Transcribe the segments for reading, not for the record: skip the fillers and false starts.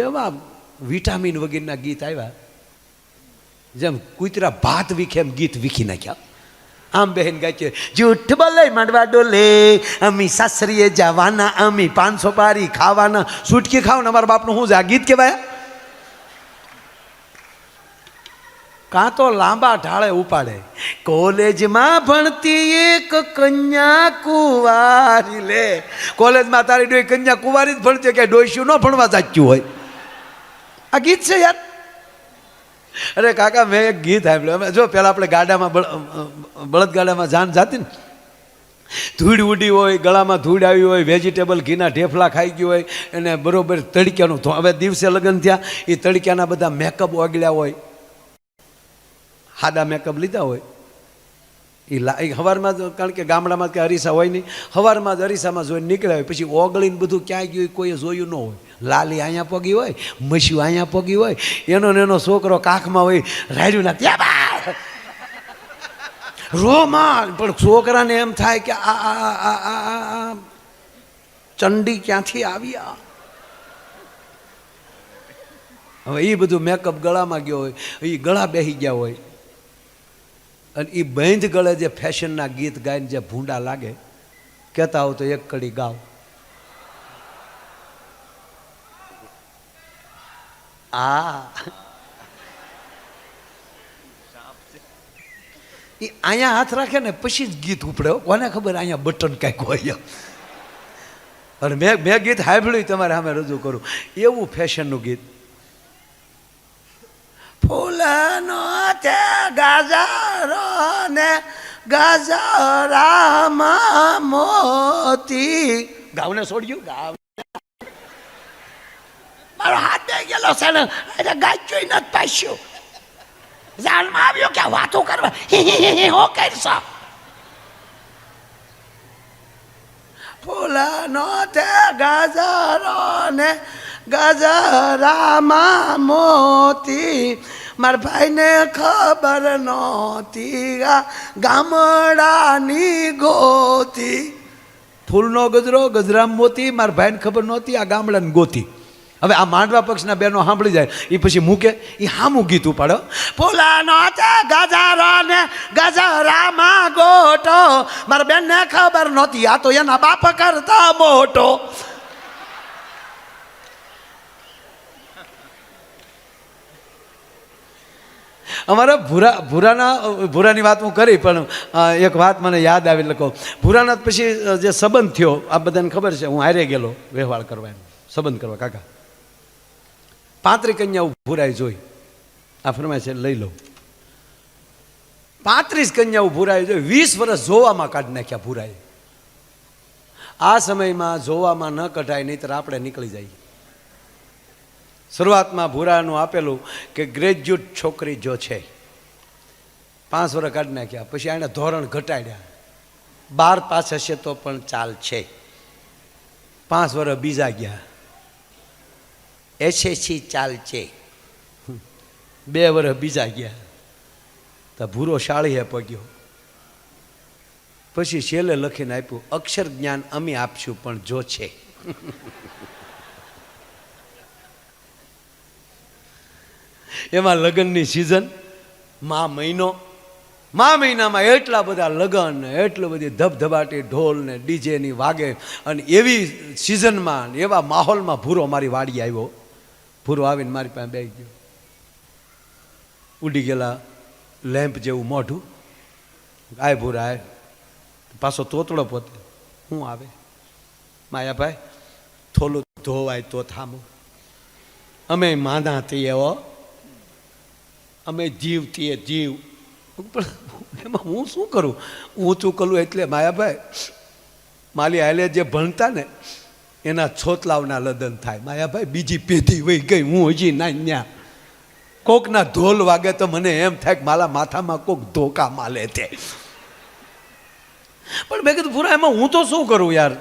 એવા વિટામિન વગેરેના ગીત આવ્યા, જેમ કૂતરા ભાત વીખે એમ ગીત વીખી નાખ્યા. આમ બહેન ગાય છે, જૂઠ બોલે માંડવા ડોલે, અમી સાસરીએ જવાના, અમી 500 પારી ખાવાના, સુટકી ખાવાના. અમારા બાપનું શું છે આ ગીત કહેવાય? કાં તો લાંબા ઢાળે ઉપાડે, કોલેજમાં ભણતી એક કન્યા કુંવારી. લે, કોલેજમાં તારી ડોઈ કન્યા કુંવારી જ ભણતી, કે ડોઈશું ન ભણવા જાચ્યું હોય? આ ગીત છે યાર. અરે કાકા, મેં એક ગીત સાંભળ્યું. જો પેલા આપણે ગાડામાં બળદગાડામાં જાન જાતી ને, ધૂળ ઉડી હોય, ગળામાં ધૂળ આવી હોય, વેજીટેબલ ઘીના ઢેફલા ખાઈ ગયું હોય, અને બરોબર તડક્યાનું, હવે દિવસે લગ્ન થયા, એ તડક્યાના બધા મેકઅપ ઓગળ્યા હોય, સાદા મેકઅપ લીધા હોય, એ સવારમાં જ, કારણ કે ગામડામાં કે અરીસા હોય નહીં, સવારમાં જ અરીસામાં જોઈને નીકળ્યા હોય, પછી ઓગળીને બધું ક્યાંય ગયું કોઈએ જોયું ન હોય. લાલી અહીંયા પગી હોય, મસ્યું અહીંયા પગી હોય, એનો ને એનો છોકરો કાખમાં હોય, રાડ્યું ના ત્યાં રોમાં. પણ છોકરાને એમ થાય કે આ ચંડી ક્યાંથી આવ્યા. હવે એ બધું મેકઅપ ગળામાં ગયો હોય, એ ગળા બેસી ગયા હોય, અને એ બંધ ગળે જે ફેશનના ગીત ગાઈને જે ભૂંડા લાગે, કહેતા હોય તો એક કડી ગાવ. એ અહીંયા હાથ રાખે ને પછી જ ગીત ઉપડે. કોને ખબર અહીંયા બટન કાંઈક હોય. અને મેં ગીત સાંભળ્યું, તમારે સામે રજૂ કરું. એવું ફેશનનું ગીત. ફૂલનો છે ગાજરો ને ગાજરામાં મોતી. ગાવને છોડ્યું, ગાવ મારો હાથ દઈ ગયેલો છે ને, એટલે ગાચ્યું નથી પાછું. જાણમાં આવ્યો કે વાતો કરવા હો કરશો. ફૂલનો તે ગાજરો ને ગજરામાં મોતી, મારા ભાઈને ખબર નહોતી આ ગામડાની ગોતી. ફૂલનો ગજરો, ગજરામાં મોતી, મારા ભાઈને ખબર નહોતી આ ગામડાની ગોતી. હવે આ માંડવા પક્ષના બહેનો સાંભળી જાય, એ પછી મૂકે, એ હામું ગીત ઉપાડો. ફૂલાનો છે ગજારો ને ગજરામાં ગોટો, મારા બેનને ખબર નહોતી આ તો એના બાપ કરતા મોટો. અમારા ભૂરાની વાત હું કરી, પણ એક વાત મને યાદ આવી લખો. ભૂરાના પછી જે સંબંધ થયો, આ બધાને ખબર છે, હું હારે ગયેલો વ્યવહાર કરવા, એમ સંબંધ કરવા. કાકા 35 કન્યાઓ ભૂરાઈ જોઈ, આ ફરમાય છે લઈ લઉં. 35 કન્યાઓ ભૂરાઈ જોઈ, 20 વર્ષ જોવામાં કાઢી નાખ્યા ભૂરાઈ. આ સમયમાં જોવામાં ન કઢાય, નહીં તો આપણે નીકળી જઈએ. શરૂઆતમાં ભૂરાનું આપેલું કે ગ્રેજ્યુએટ છોકરી જો છે, 5 વર્ષ કાઢી નાખ્યા. પછી એને ધોરણ ઘટાડ્યા, 12 પાસ હશે તો પણ ચાલ છે. 5 વર્ષ બીજા ગયા, એસએસસી ચાલ છે. 2 વર્ષ બીજા ગયા, તો ભૂરો શાળીએ પગ્યો. પછી છેલ્લે લખીને આપ્યું, અક્ષર જ્ઞાન અમે આપશું પણ જો છે. એમાં લગ્નની સિઝન, મા મહિનામાં એટલા બધા લગ્ન, એટલી બધી ધબધબાટી ઢોલ ને ડીજેની વાગે, અને એવી સિઝનમાં, એવા માહોલમાં ભૂરો મારી વાડી આવ્યો. ભૂરો આવીને મારી પાસે બેસી ગયો. ઉડી ગયેલા લેમ્પ જેવું મોઢું. આય ભૂરા આય, પાછો તોતડો પોતે. હું આવે માયાભાઈ, થોડું ધોવાય તો થામું. અમે માંદા થઈએ હો, અમે જીવ થઈએ જીવ. પણ એમાં હું શું કરું? ઊંચું કરું એટલે માયાભાઈ, માલી હાલે જે ભણતા ને એના છોતલાવના લગ્ન થાય. માયાભાઈ બીજી પેઢી વહી ગઈ, હું હજી ના ન્યા. કોકના ઢોલ વાગે તો મને એમ થાય કે મારા માથામાં કોક ધોકા માલે તે. પણ મેં કીધું પૂરા એમાં હું તો શું કરું યાર?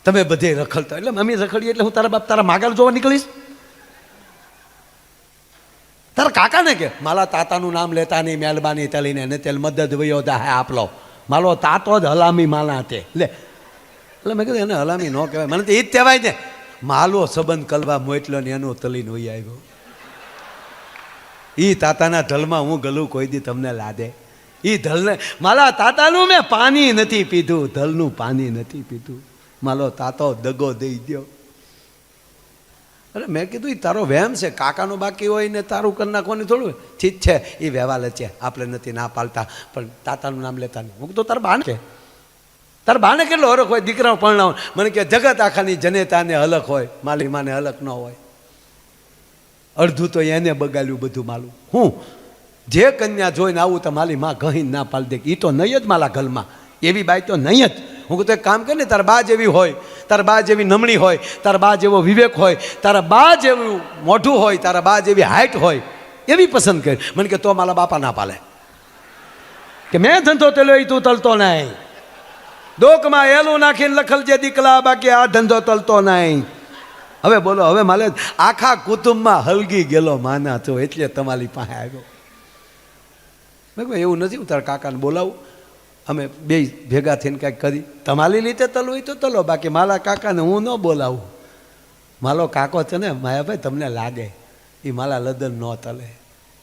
તમે બધે રખડતા, એટલે મમ્મી રખડીએ એટલે હું તારા બાપ તારા માગલ જોવા નીકળીશ? તારા કાકાને કે મારા તાતાનું નામ લેતા નહીં, મહેરબાની તલીને ને તેલ મદદ વયો દા હે આપલો. મારો તાતો જ હલામી માના તે લે. એટલે મેં કીધું એને હલામી ન કહેવાય, મને તો એ જ કહેવાય ને. માલો સંબંધ કલવા મોટલો ને એનો તલીને હોય આવ્યો. ઈ તાતાના ઢલમાં હું ગલું કોઈ દી તમને લાદે. ઈ ઢલને મારા તાતાનું મેં પાણી નથી પીધું, ઢલનું પાણી નથી પીધું. માલો તાતો દગો દઈ દ્યો. અરે મેં કીધું એ તારો વહેમ છે, કાકાનું બાકી હોય ને તારું કરી નાખવાની થોડું. ઠીક છે એ વ્યવહાર છે, આપણે નથી ના પાલતા, પણ તાતાનું નામ લેતા નહીં. હું તો તારા બાને કે તારા બાને કેટલો હરખ હોય દીકરાઓ પરણાવ. મને કે જગત આખાની જનેતાને હલક હોય, માલી માને હલક ન હોય. અડધું તો એને બગાડ્યું બધું માલું. હું જે કન્યા જોઈને આવું તો માલી માં ગહીને ના પાલ દે. એ તો નહીં જ માલા ઘરમાં, એવી બાઈ તો નહીં જ. હું તો એક કામ કરે ને, તારા બા જેવી હોય, તારા બા જેવી નમણી હોય, તારા બા જેવો વિવેક હોય, તારા બા જેવું મોઢું હોય, તારા બા જેવી હાઈટ હોય, એવી પસંદ કરી. મને કે તો મારા બાપા ના પાલે કે મેં ધંધો તેલો એ તું તલતો નહીં. ડોકમાં એલું નાખીને લખલ જે દીકલા, બાકી આ ધંધો તલતો નહીં. હવે બોલો, હવે માલે આખા કુટુંબમાં હલગી ગયેલો માના તો એટલે તમારી પાસે આવ્યો. મેં કહ્યું એવું નથી, હું તારા કાકાને બોલાવું, અમે બે ભેગા થઈને કાંઈક કરી. તમારી રીતે તલવું હોય તો તલો, બાકી મારા કાકાને હું ન બોલાવું. મારો કાકો છે ને માયાભાઈ, તમને લાગે એ મારા લદન ન તલે.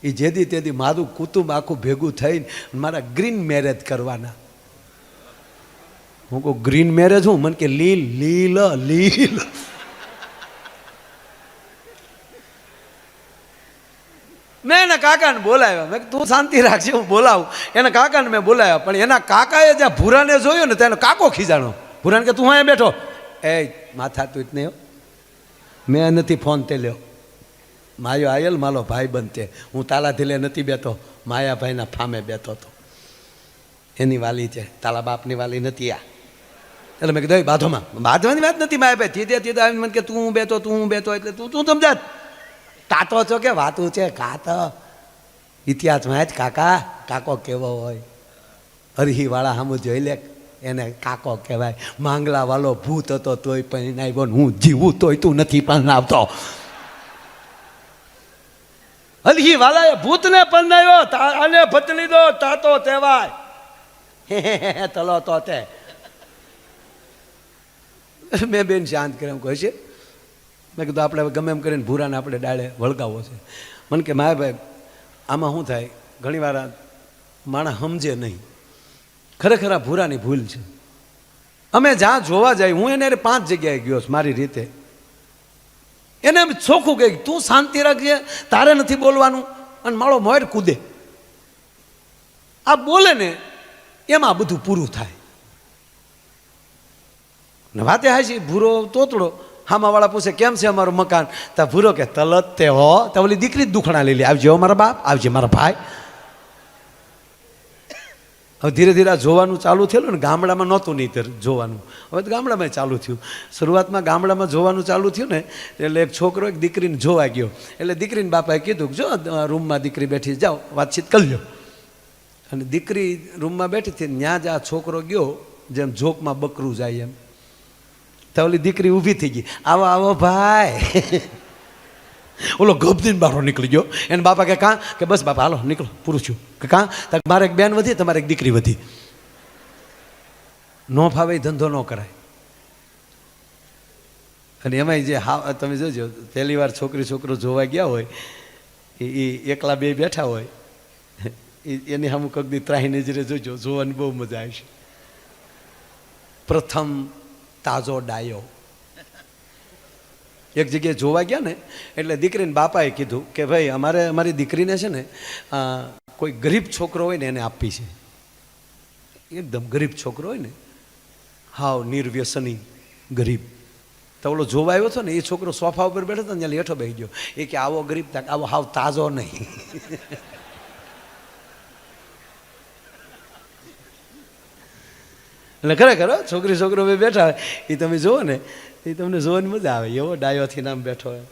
એ જેદી તેદી મારું કુટુંબ આખું ભેગું થઈને મારા ગ્રીન મેરેજ કરવાના. હું કહું ગ્રીન મેરેજ? હું મને કે લીલ લીલ લીલ. મેં એના કાકાને બોલાવ્યા. મેં તું શાંતિ રાખજે, હું બોલાવું. એના કાકાને મેં બોલાવ્યા, પણ એના કાકાએ જ્યાં ભૂરાને જોયો ને તેનો કાકો ખીજાણો. ભૂરાને કે તું અહીંયા બેઠો. એ માથા તું નહીં હો, મેં નથી ફોન તે લ્યો. માયો આયલ માલો ભાઈ બનતે, હું તાલા ધીલે નથી બેઠો, માયાભાઈના ફામે બેઠો હતો. એની વાલી છે, તાલા બાપની વાલી નથી આ. એટલે મેં કીધું બાધોમાં બાંધવાની વાત નથી માયાભાઈ. તીધે તીધે આવીને મને કે તું બેઠો, તું બેઠો, એટલે તું તું સમજાત કાતો છો કે વાતું છે કાતો. ઇતિહાસમાં જ કાકા કાકો કેવો હોય. હરહીવાળા સામું જોઈ લે, એને કાકો કહેવાય. માંગલા વાળો ભૂત હતો તોય પણ આવ્યો, હું જીવું તોય તું નથી પણ આવતો. હરહીવાળાએ ભૂતને પરણાવ્યો, આને ભતલી દો તાતો કહેવાય. તલો તો તે મેં બેન શાંત કરે એમ કહે છે. મેં કીધું આપણે ગમે એમ કરીને ભૂરાને આપણે ડાળે વળગાવો છે. મને કે માયાભાઈ આમાં શું થાય, ઘણીવાર માણસ સમજે નહીં. ખરેખર આ ભૂરાની ભૂલ છે. અમે જ્યાં જોવા જાય, હું એને 5 જગ્યાએ ગયો છું મારી રીતે. એને એમ ચોખ્ખું કહે તું શાંતિ રાખજે, તારે નથી બોલવાનું. અને મારો મોર કૂદે. આ બોલે ને એમાં બધું પૂરું થાય. ને વાતે હાય છે ભૂરો તોતડો. હામાવાળા પૂછે કેમ છે અમારું મકાન? તા ભૂરો કે તલત તે હો. તો ઓલી દીકરી જ દુખણા લઈ લે, આવજે હો મારા બાપ, આવજે મારા ભાઈ. હવે ધીરે ધીરે જોવાનું ચાલુ થયેલું ને. ગામડામાં નહોતું નહીં જોવાનું, હવે તો ગામડામાં ચાલુ થયું. શરૂઆતમાં ગામડામાં જોવાનું ચાલુ થયું ને, એટલે એક છોકરો એક દીકરીને જોવા ગયો. એટલે દીકરીને બાપાએ કીધું જો રૂમમાં દીકરી બેઠી, જાઓ વાતચીત કરી લો. અને દીકરી રૂમમાં બેઠી હતી, ત્યાં જ આ છોકરો ગયો જેમ જોકમાં બકરું જાય એમ. તો ઓલી દીકરી ઊભી થઈ ગઈ, આવો આવો ભાઈ. ઓલો ગભદીને બહાર નીકળી ગયો. એને બાપા કે કાં? કે બસ બાપા હાલો નીકળો, પૂરું છું. કે કાં? મારે એક બેન વધી, તમારે એક દીકરી વધી. ન ફાવે ધંધો ન કરાય. અને એમાંય જે હા તમે જોજો, પહેલી વાર છોકરી છોકરો જોવા ગયા હોય એ એકલા બે બેઠા હોય, એની સામું કગની ત્રાહી નજરે જોજો, જોવાની બહુ મજા આવશે. પ્રથમ તાજો ડાયો. એક જગ્યાએ જોવા ગયા ને, એટલે દીકરીને બાપાએ કીધું કે ભાઈ અમારી દીકરીને છે ને કોઈ ગરીબ છોકરો હોય ને એને આપી છે. એકદમ ગરીબ છોકરો હોય ને, હાવ નિર્વ્યસની ગરીબ. તો ઓલો જોવા આવ્યો હતો ને, એ છોકરો સોફા ઉપર બેઠો હતો ને, ત્યાં હેઠો બેસી ગયો. એ કે આવો ગરીબ તાક આવો હાવ તાજો નહીં. એટલે ખરેખર છોકરી છોકરો બે બેઠા હોય એ તમે જુઓ ને, એ તમને જોવાની મજા આવે. એવો ડાયોથી નામ બેઠો હોય.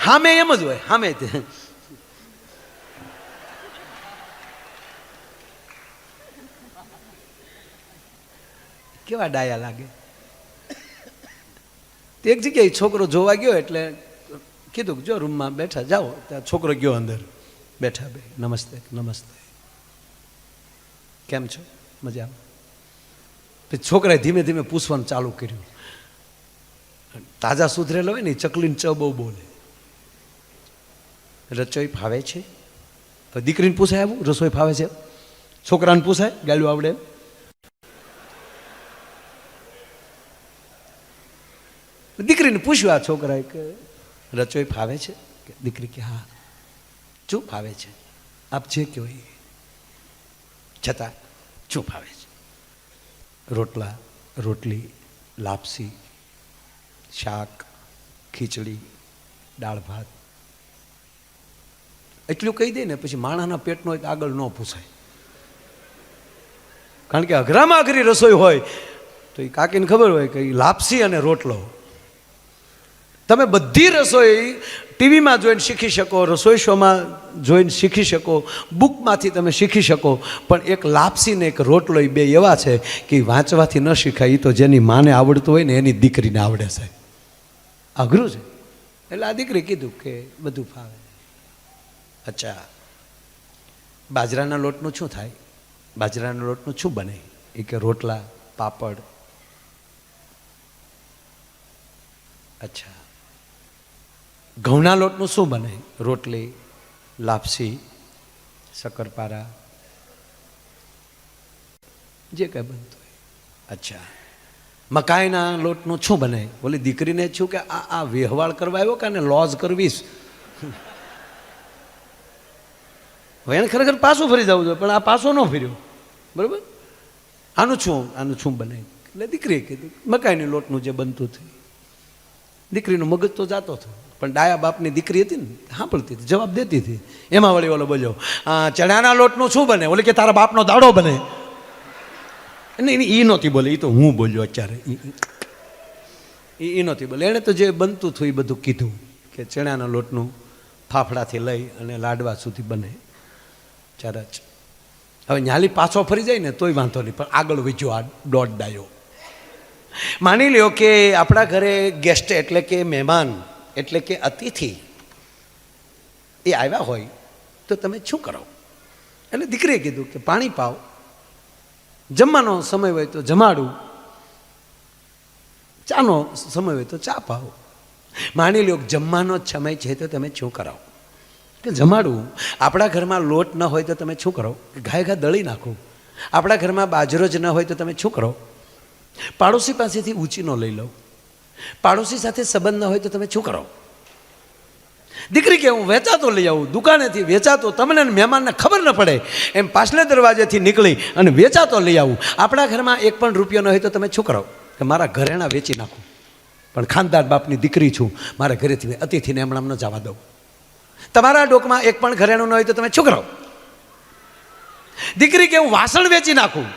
હામે એમ જ હોય, હામે કેવા ડાયા લાગે. એક જગ્યાએ છોકરો જોવા ગયો, એટલે કીધું કે જો રૂમમાં બેઠા જાઓ. ત્યાં છોકરો ગયો અંદર, બેઠા બે નમસ્તે નમસ્તે, કેમ છો, મજામાં. પછી છોકરાએ ધીમે ધીમે પૂછવાનું ચાલુ કર્યું. તાજા સુધરેલો હોય ને ચકલીને ચ બહુ બોલે. રસોઈ ફાવે છે? તો દીકરીને પૂછાય આવું રસોઈ ફાવે છે? છોકરાને પૂછાય ગાળું આવડે? દીકરીને પૂછ્યું આ છોકરાએ કે રસોઈ ફાવે છે? દીકરી કે હા. શું ફાવે છે? આપ જે કહો એ. છતાં શું ફાવે છે? રોટલા, રોટલી, લાપસી, શાક, ખીચડી, દાળ ભાત. એટલું કહી દે ને પછી માણસના પેટનો આગળ ન પૂછાય. કારણ કે અઘરામાં અઘરી રસોઈ હોય તો એ કાકીને ખબર હોય કે લાપસી અને રોટલો. તમે બધી રસોઈ ટીવીમાં જોઈને શીખી શકો, રસોઈ શોમાં જોઈને શીખી શકો, બુકમાંથી તમે શીખી શકો, પણ એક લાપસી ને એક રોટલો એ બે એવા છે કે વાંચવાથી ન શીખાય. એ તો જેની માને આવડતું હોય ને એની દીકરીને આવડે છે. અઘરું છે. એટલે આ દીકરી કીધું કે બધું ફાવે. અચ્છા, બાજરાના લોટનું શું થાય? બાજરાના લોટનું શું બને? એ કે રોટલા, પાપડ. અચ્છા, ઘઉંના લોટનું શું બને? રોટલી, લાપસી, શક્કરપારા, જે કંઈ બનતું હોય. અચ્છા, મકાઈના લોટનું શું બને? બોલી દીકરીને છું કે આ વ્યવહાર કરવા આવ્યો કે આને લોજ કરવીશ? હવે એને ખરેખર પાછું ફરી જવું જોઈએ, પણ આ પાછો ન ફર્યો. બરાબર? આનું શું બને? એટલે દીકરીએ કીધું મકાઈની લોટનું જે બનતું થયું. દીકરીનું મગજ તો જાતો હતો, પણ ડાયા બાપની દીકરી હતી ને સાંભળતી હતી, જવાબ દેતી હતી. એમાં વળી ઓલો બોલ્યો ચણાના લોટનું શું બને? ઓલે કે તારા બાપનો દાડો બને. એ નહોતી બોલે, એ તો હું બોલ્યો અત્યારે. એ નહોતી બોલે. એણે તો જે બનતું થયું એ બધું કીધું કે ચણાના લોટનું ફાફડાથી લઈ અને લાડવા સુધી બને. ચરચ. હવે ન્યાલી પાછો ફરી જાય ને તોય વાંધો નહીં, પણ આગળ વધ્યો આ દોઢ ડાયો. માની લ્યો કે આપણા ઘરે ગેસ્ટ એટલે કે મહેમાન એટલે કે અતિથિ એ આવ્યા હોય તો તમે શું કરો? એટલે દીકરીએ કીધું કે પાણી પાવ, જમવાનો સમય હોય તો જમાડું, ચાનો સમય હોય તો ચા પાવ. માની લ્યો જમવાનો જ સમય છે તો તમે શું કરાવો? કે જમાડું. આપણા ઘરમાં લોટ ન હોય તો તમે શું કરો? ઘાય ઘા દળી નાખો. આપણા ઘરમાં બાજરો જ ન હોય તો તમે શું કરો? પાડોશી પાસેથી ઊંચીનો લઈ લો. પાડોશી સાથે સંબંધ ન હોય તો તમે શું કરો? દીકરી કે હું વેચાતો લઈ આવું, દુકાનેથી વેચાતો, તમને મહેમાનને ખબર ન પડે એમ પાછલે દરવાજેથી નીકળી અને વેચાતો લઈ આવું. આપણા ઘરમાં એક પણ રૂપિયો ન હોય તો તમે શું કરો? કે મારા ઘરેણા વેચી નાખું, પણ ખાનદાર બાપની દીકરી છું, મારા ઘરેથી અતિથિને હમણાં ન જવા દઉં. તમારા ડોકમાં એક પણ ઘરેણું ન હોય તો તમે શું કરો? દીકરી કે હું વાસણ વેચી નાખું.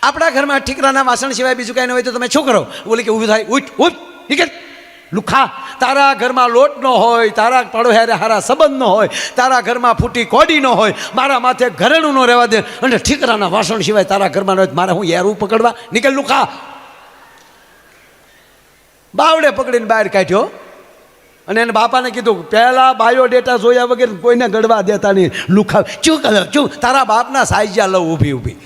આપણા ઘરમાં ઠીકરાના વાસણ સિવાય બીજું કાંઈ ન હોય તો તમે શું કરો? બોલે કે ઊભું થાય, ઉઠ ઉઠ નીકળ લુખા. તારા ઘરમાં લોટ ન હોય, તારા પાડો હારે હારા સંબંધ ન હોય, તારા ઘરમાં ફૂટી કોડી ન હોય, મારા માથે ઘરેણું ન રહેવા દે અને ઠીકરાના વાસણ સિવાય તારા ઘરમાં ન હોય, મારે હું યારું પકડવા? નીકળ લુખા. બાવડે પકડીને બહાર કાઢ્યો અને એને બાપાને કીધું પહેલા બાયોડેટા જોયા વગર કોઈને ગળવા દેતા નહીં. લુખા ચૂ તારા બાપના સાઈઝા લઉં ઊભી ઊભી.